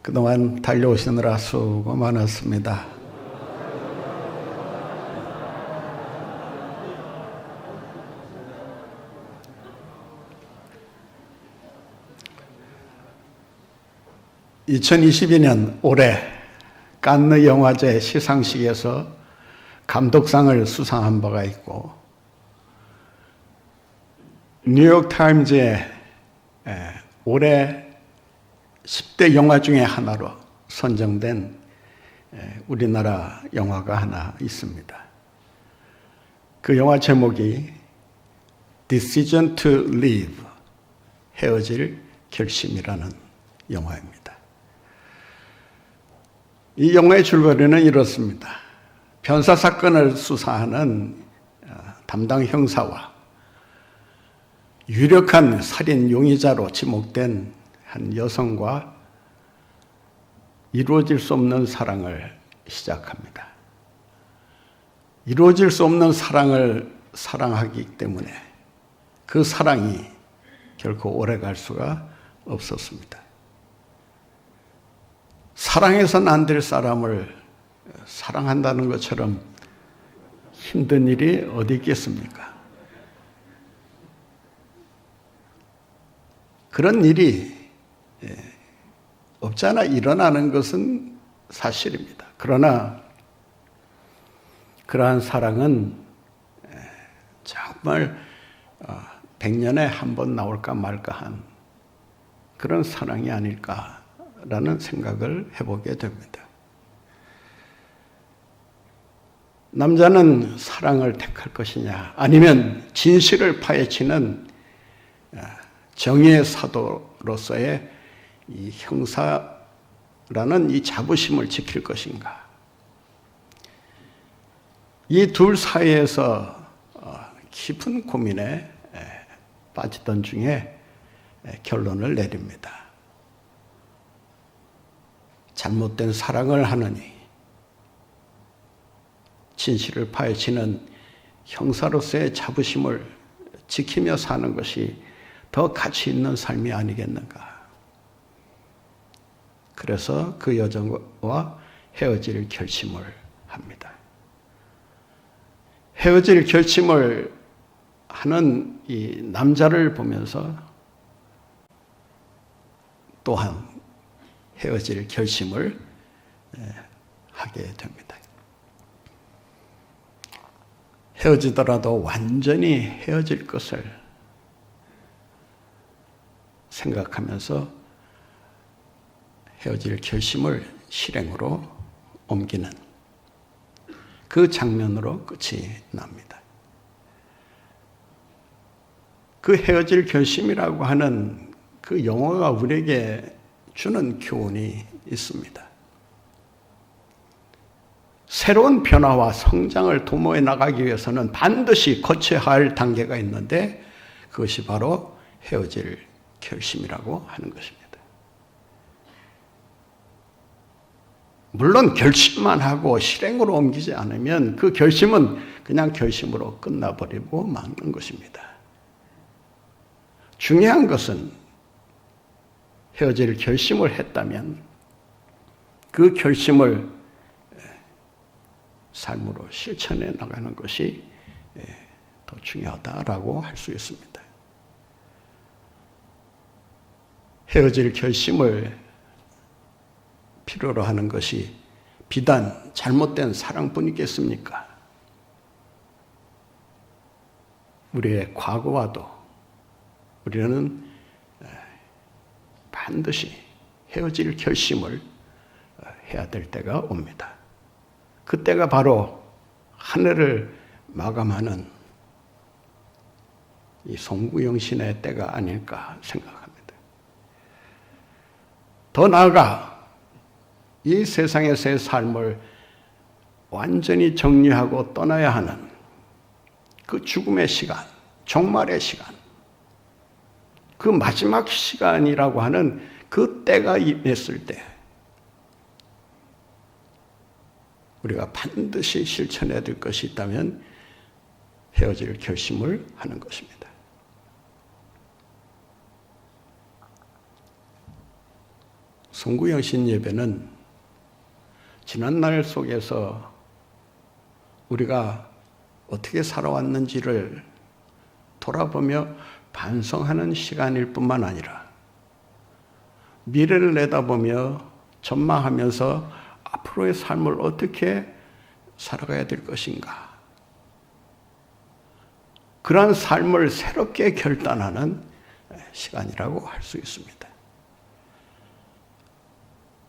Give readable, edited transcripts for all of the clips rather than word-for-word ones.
그동안 달려오시느라 수고 많았습니다. (2022년) 올해 칸느 영화제 시상식에서 감독상을 수상한 바가 있고, 뉴욕타임즈에 올해 10대 영화 중에 하나로 선정된 우리나라 영화가 하나 있습니다. 그 영화 제목이 Decision to Leave, 헤어질 결심이라는 영화입니다. 이 영화의 줄거리는 이렇습니다. 변사 사건을 수사하는 담당 형사와 유력한 살인 용의자로 지목된 한 여성과 이루어질 수 없는 사랑을 시작합니다. 이루어질 수 없는 사랑을 사랑하기 때문에 그 사랑이 결코 오래갈 수가 없었습니다. 사랑해서는 안 될 사람을 사랑한다는 것처럼 힘든 일이 어디 있겠습니까? 그런 일이 없지 않아 일어나는 것은 사실입니다. 그러나 그러한 사랑은 정말 100년에 한 번 나올까 말까한 그런 사랑이 아닐까라는 생각을 해보게 됩니다. 남자는 사랑을 택할 것이냐, 아니면 진실을 파헤치는 정의의 사도로서의 이 형사라는 이 자부심을 지킬 것인가? 이 둘 사이에서 깊은 고민에 빠지던 중에 결론을 내립니다. 잘못된 사랑을 하느니 진실을 파헤치는 형사로서의 자부심을 지키며 사는 것이 더 가치 있는 삶이 아니겠는가. 그래서 그 여자와 헤어질 결심을 합니다. 헤어질 결심을 하는 이 남자를 보면서 또한 헤어질 결심을 하게 됩니다. 헤어지더라도 완전히 헤어질 것을 생각하면서 헤어질 결심을 실행으로 옮기는 그 장면으로 끝이 납니다. 그 헤어질 결심이라고 하는 그 영화가 우리에게 주는 교훈이 있습니다. 새로운 변화와 성장을 도모해 나가기 위해서는 반드시 거쳐야 할 단계가 있는데 그것이 바로 헤어질 결심이라고 하는 것입니다. 물론 결심만 하고 실행으로 옮기지 않으면 그 결심은 그냥 결심으로 끝나버리고 마는 것입니다. 중요한 것은 헤어질 결심을 했다면 그 결심을 삶으로 실천해 나가는 것이 더 중요하다라고 할 수 있습니다. 헤어질 결심을 필요로 하는 것이 비단 잘못된 사랑뿐이겠습니까? 우리의 과거와도 우리는 반드시 헤어질 결심을 해야 될 때가 옵니다. 그때가 바로 한 해를 마감하는 이 송구영신의 때가 아닐까 생각합니다. 더 나아가 이 세상에서의 삶을 완전히 정리하고 떠나야 하는 그 죽음의 시간, 종말의 시간, 그 마지막 시간이라고 하는 그 때가 임했을 때 우리가 반드시 실천해야 될 것이 있다면 헤어질 결심을 하는 것입니다. 송구영신 예배는 지난날 속에서 우리가 어떻게 살아왔는지를 돌아보며 반성하는 시간일 뿐만 아니라 미래를 내다보며 전망하면서 앞으로의 삶을 어떻게 살아가야 될 것인가, 그러한 삶을 새롭게 결단하는 시간이라고 할 수 있습니다.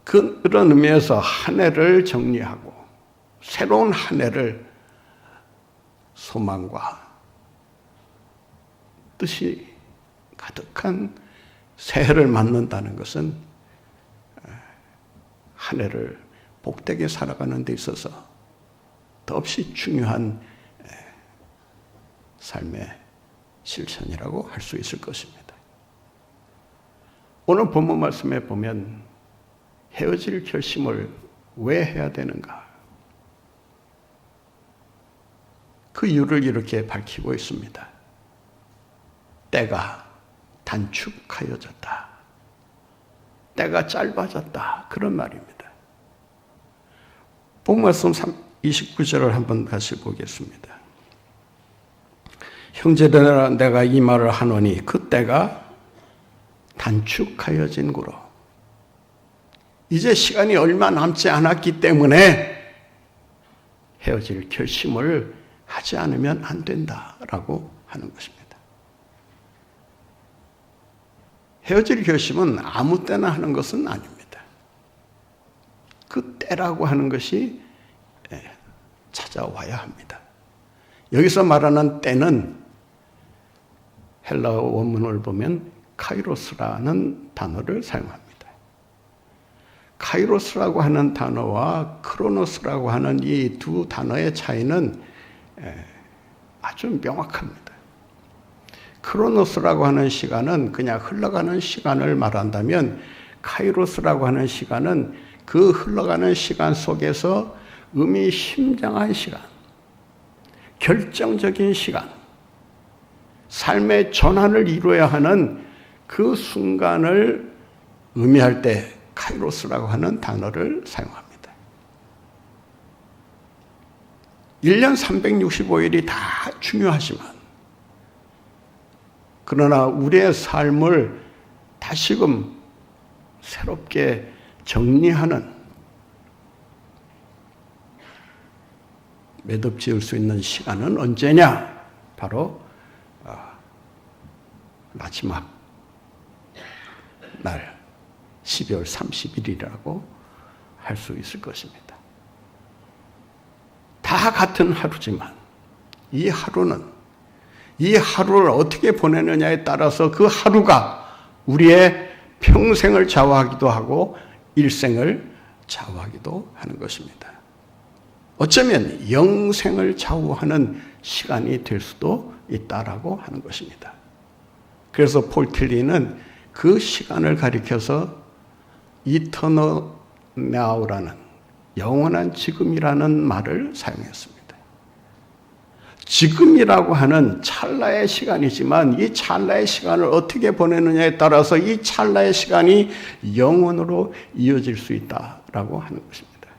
그런 의미에서 한 해를 정리하고 새로운 한 해를 소망과 뜻이 가득한 새해를 맞는다는 것은 한 해를 복되게 살아가는 데 있어서 더없이 중요한 삶의 실천이라고 할 수 있을 것입니다. 오늘 본문 말씀에 보면 헤어질 결심을 왜 해야 되는가? 그 이유를 이렇게 밝히고 있습니다. 때가 단축하여졌다. 때가 짧아졌다. 그런 말입니다. 본문 말씀 29절을 한번 다시 보겠습니다. 형제들아, 내가 이 말을 하노니 그 때가 단축하여진 고로. 이제 시간이 얼마 남지 않았기 때문에 헤어질 결심을 하지 않으면 안 된다라고 하는 것입니다. 헤어질 결심은 아무 때나 하는 것은 아닙니다. 그 때라고 하는 것이 찾아와야 합니다. 여기서 말하는 때는 헬라어 원문을 보면 카이로스라는 단어를 사용합니다. 카이로스라고 하는 단어와 크로노스라고 하는 이 두 단어의 차이는 아주 명확합니다. 크로노스라고 하는 시간은 그냥 흘러가는 시간을 말한다면, 카이로스라고 하는 시간은 그 흘러가는 시간 속에서 의미심장한 시간, 결정적인 시간, 삶의 전환을 이루어야 하는 그 순간을 의미할 때 카이로스라고 하는 단어를 사용합니다. 1년 365일이 다 중요하지만, 그러나 우리의 삶을 다시금 새롭게 정리하는, 매듭 지을 수 있는 시간은 언제냐? 바로 마지막 날 12월 30일이라고 할 수 있을 것입니다. 다 같은 하루지만 이 하루를 어떻게 보내느냐에 따라서 그 하루가 우리의 평생을 좌우하기도 하고 일생을 좌우하기도 하는 것입니다. 어쩌면 영생을 좌우하는 시간이 될 수도 있다라고 하는 것입니다. 그래서 폴 틸리는 그 시간을 가리켜서 Eternal Now라는 영원한 지금이라는 말을 사용했습니다. 지금이라고 하는 찰나의 시간이지만 이 찰나의 시간을 어떻게 보내느냐에 따라서 이 찰나의 시간이 영원으로 이어질 수 있다라고 하는 것입니다.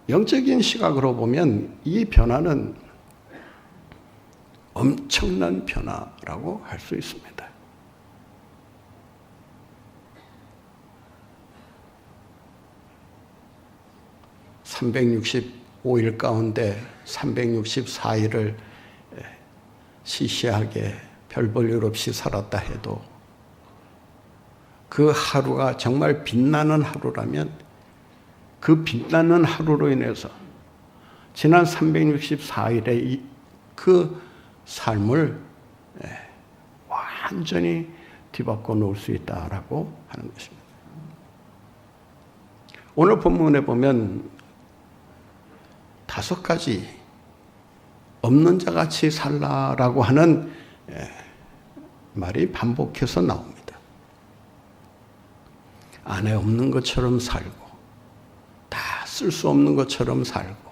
영적인 시각으로 보면 이 변화는 엄청난 변화라고 할 수 있습니다. 365일 가운데 364일을 시시하게 별 볼 일 없이 살았다 해도 그 하루가 정말 빛나는 하루라면 그 빛나는 하루로 인해서 지난 364일의 그 삶을 완전히 뒤바꿔 놓을 수 있다라고 하는 것입니다. 오늘 본문에 보면 5가지 없는 자같이 살라라고 하는 말이 반복해서 나옵니다. 아내 없는 것처럼 살고, 다 쓸 수 없는 것처럼 살고,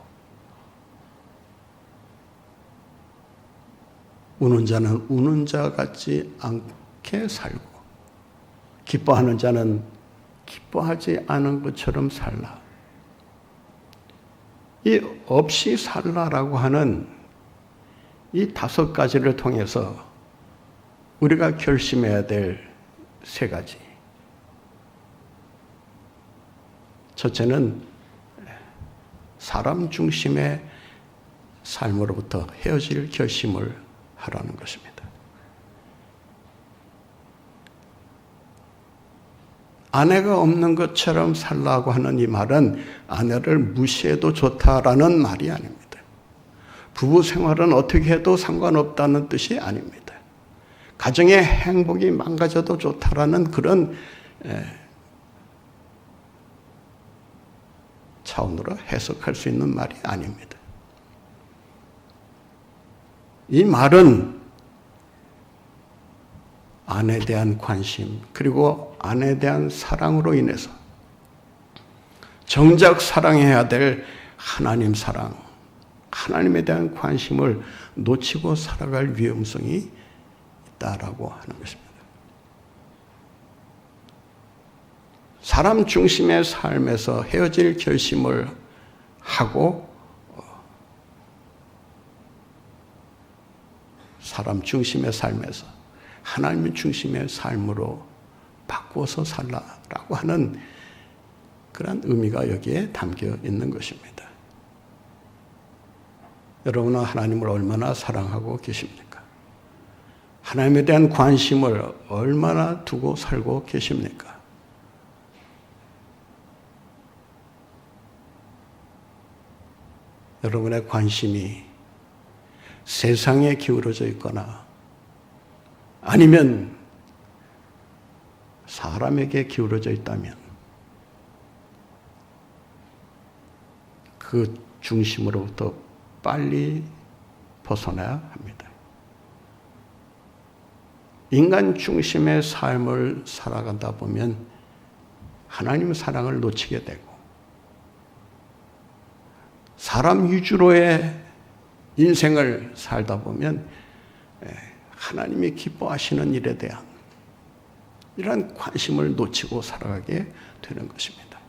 우는 자는 우는 자 같지 않게 살고, 기뻐하는 자는 기뻐하지 않은 것처럼 살라. 이 없이 살라라고 하는 이 5가지를 통해서 우리가 결심해야 될 3가지. 첫째는 사람 중심의 삶으로부터 헤어질 결심을 하라는 것입니다. 아내가 없는 것처럼 살라고 하는 이 말은 아내를 무시해도 좋다라는 말이 아닙니다. 부부 생활은 어떻게 해도 상관없다는 뜻이 아닙니다. 가정의 행복이 망가져도 좋다라는 그런 차원으로 해석할 수 있는 말이 아닙니다. 이 말은 아내에 대한 관심, 그리고 아내에 대한 사랑으로 인해서 정작 사랑해야 될 하나님 사랑, 하나님에 대한 관심을 놓치고 살아갈 위험성이 있다라고 하는 것입니다. 사람 중심의 삶에서 헤어질 결심을 하고 사람 중심의 삶에서 하나님 중심의 삶으로 바꾸어서 살라라고 하는 그런 의미가 여기에 담겨 있는 것입니다. 여러분은 하나님을 얼마나 사랑하고 계십니까? 하나님에 대한 관심을 얼마나 두고 살고 계십니까? 여러분의 관심이 세상에 기울어져 있거나 아니면 사람에게 기울어져 있다면 그 중심으로부터 빨리 벗어나야 합니다. 인간 중심의 삶을 살아가다 보면 하나님 사랑을 놓치게 되고 사람 위주로의 인생을 살다 보면 하나님이 기뻐하시는 일에 대한 이런 관심을 놓치고 살아가게 되는 것입니다.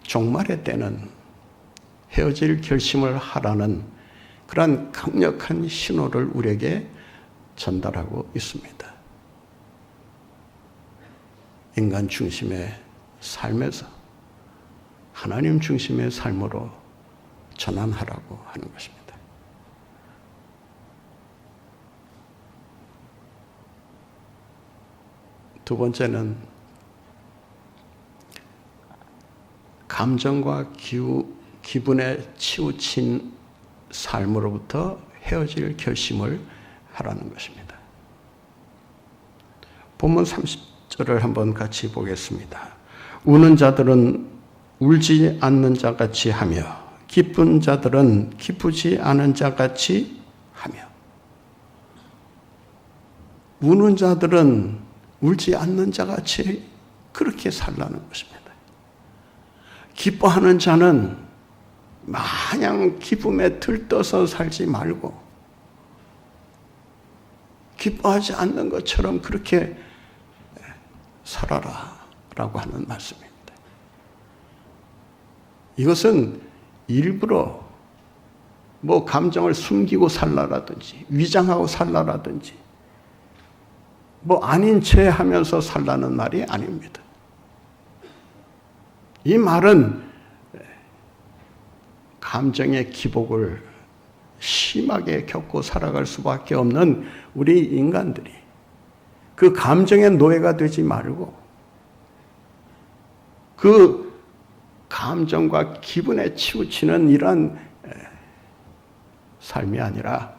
종말의 때는 헤어질 결심을 하라는 그런 강력한 신호를 우리에게 전달하고 있습니다. 인간 중심의 삶에서 하나님 중심의 삶으로 전환하라고 하는 것입니다. 두 번째는 감정과 기분에 치우친 삶으로부터 헤어질 결심을 하라는 것입니다. 본문 30절을 한번 같이 보겠습니다. 우는 자들은 울지 않는 자같이 하며 기쁜 자들은 기쁘지 않은 자같이 하며. 우는 자들은 울지 않는 자같이 그렇게 살라는 것입니다. 기뻐하는 자는 마냥 기쁨에 들떠서 살지 말고 기뻐하지 않는 것처럼 그렇게 살아라 라고 하는 말씀입니다. 이것은 일부러 감정을 숨기고 살라라든지 위장하고 살라라든지 아닌 체 하면서 살라는 말이 아닙니다. 이 말은 감정의 기복을 심하게 겪고 살아갈 수밖에 없는 우리 인간들이 그 감정의 노예가 되지 말고 그 감정과 기분에 치우치는 이런 삶이 아니라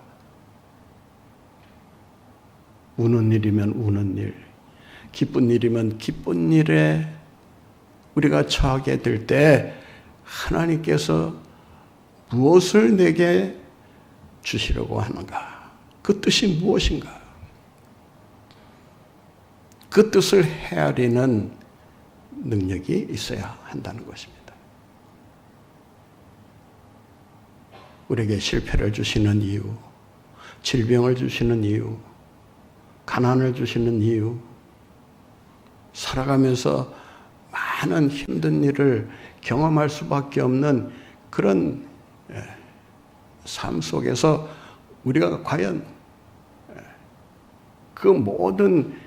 우는 일이면 우는 일, 기쁜 일이면 기쁜 일에 우리가 처하게 될 때 하나님께서 무엇을 내게 주시려고 하는가? 그 뜻이 무엇인가? 그 뜻을 헤아리는 능력이 있어야 한다는 것입니다. 우리에게 실패를 주시는 이유, 질병을 주시는 이유, 가난을 주시는 이유, 살아가면서 많은 힘든 일을 경험할 수밖에 없는 그런 삶 속에서 우리가 과연 그 모든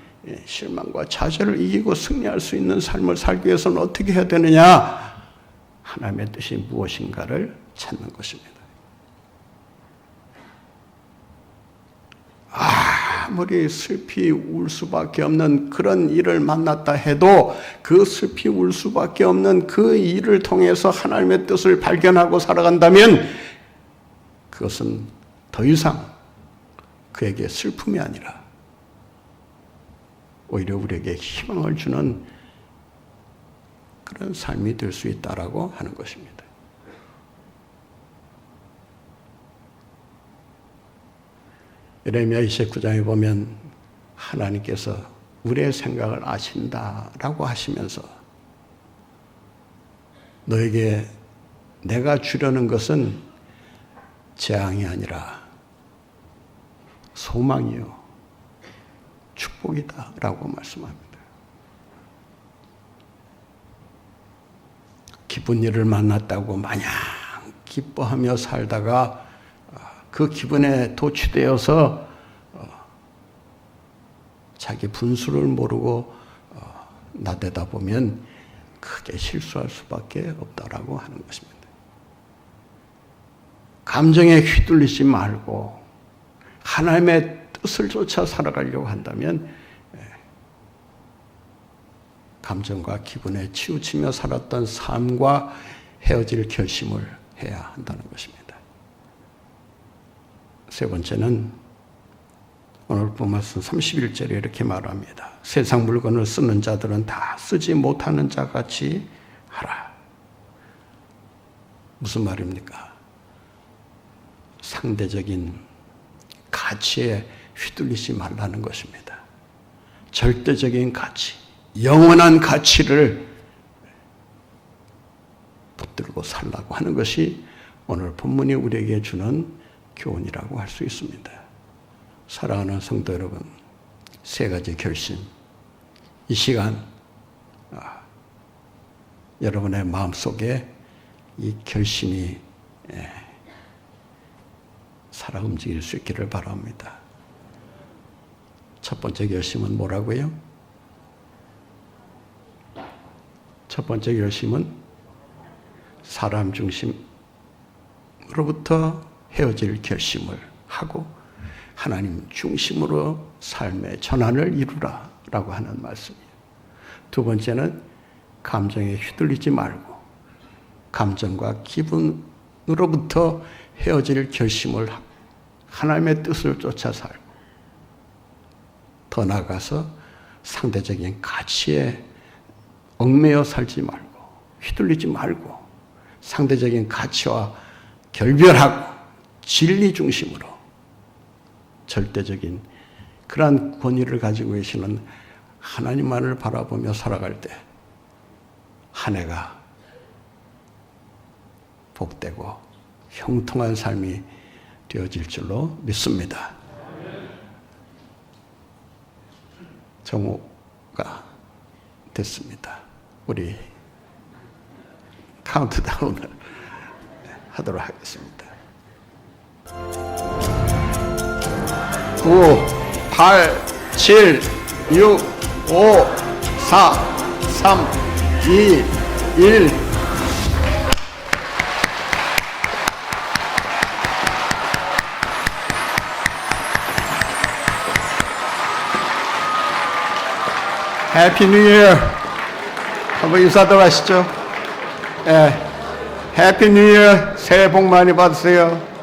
실망과 좌절을 이기고 승리할 수 있는 삶을 살기 위해서는 어떻게 해야 되느냐? 하나님의 뜻이 무엇인가를 찾는 것입니다. 아무리 슬피 울 수밖에 없는 그런 일을 만났다 해도 그 슬피 울 수밖에 없는 그 일을 통해서 하나님의 뜻을 발견하고 살아간다면 그것은 더 이상 그에게 슬픔이 아니라 오히려 우리에게 희망을 주는 그런 삶이 될 수 있다라고 하는 것입니다. 예레미야 29장에 보면 하나님께서 우리의 생각을 아신다라고 하시면서 너에게 내가 주려는 것은 재앙이 아니라 소망이요 축복이다라고 말씀합니다. 기쁜 일을 만났다고 마냥 기뻐하며 살다가 그 기분에 도취되어서 자기 분수를 모르고 나대다 보면 크게 실수할 수밖에 없다라고 하는 것입니다. 감정에 휘둘리지 말고 하나님의 뜻을 쫓아 살아가려고 한다면 감정과 기분에 치우치며 살았던 삶과 헤어질 결심을 해야 한다는 것입니다. 세 번째는 오늘 본 말씀 31절에 이렇게 말합니다. 세상 물건을 쓰는 자들은 다 쓰지 못하는 자 같이 하라. 무슨 말입니까? 상대적인 가치에 휘둘리지 말라는 것입니다. 절대적인 가치, 영원한 가치를 붙들고 살라고 하는 것이 오늘 본문이 우리에게 주는 교훈이라고 할 수 있습니다. 사랑하는 성도 여러분, 세 가지 결심. 이 시간 여러분의 마음속에 이 결심이 살아 움직일 수 있기를 바랍니다. 첫 번째 결심은 뭐라고요? 첫 번째 결심은 사람 중심으로부터 헤어질 결심을 하고 하나님 중심으로 삶의 전환을 이루라 라고 하는 말씀이에요. 두 번째는 감정에 휘둘리지 말고 감정과 기분으로부터 헤어질 결심을 하고 하나님의 뜻을 쫓아 살고 더 나아가서 상대적인 가치에 얽매여 살지 말고 휘둘리지 말고 상대적인 가치와 결별하고 진리 중심으로 절대적인 그러한 권위를 가지고 계시는 하나님만을 바라보며 살아갈 때 한 해가 복되고 형통한 삶이 되어질 줄로 믿습니다. 정오가 됐습니다. 우리 카운트다운을 하도록 하겠습니다. 9, 8, 7, 6, 5, 4, 3, 2, 1. 해피 뉴 이어. 한번 인사도 하시죠. 해피 뉴 이어. 새해 복 많이 받으세요.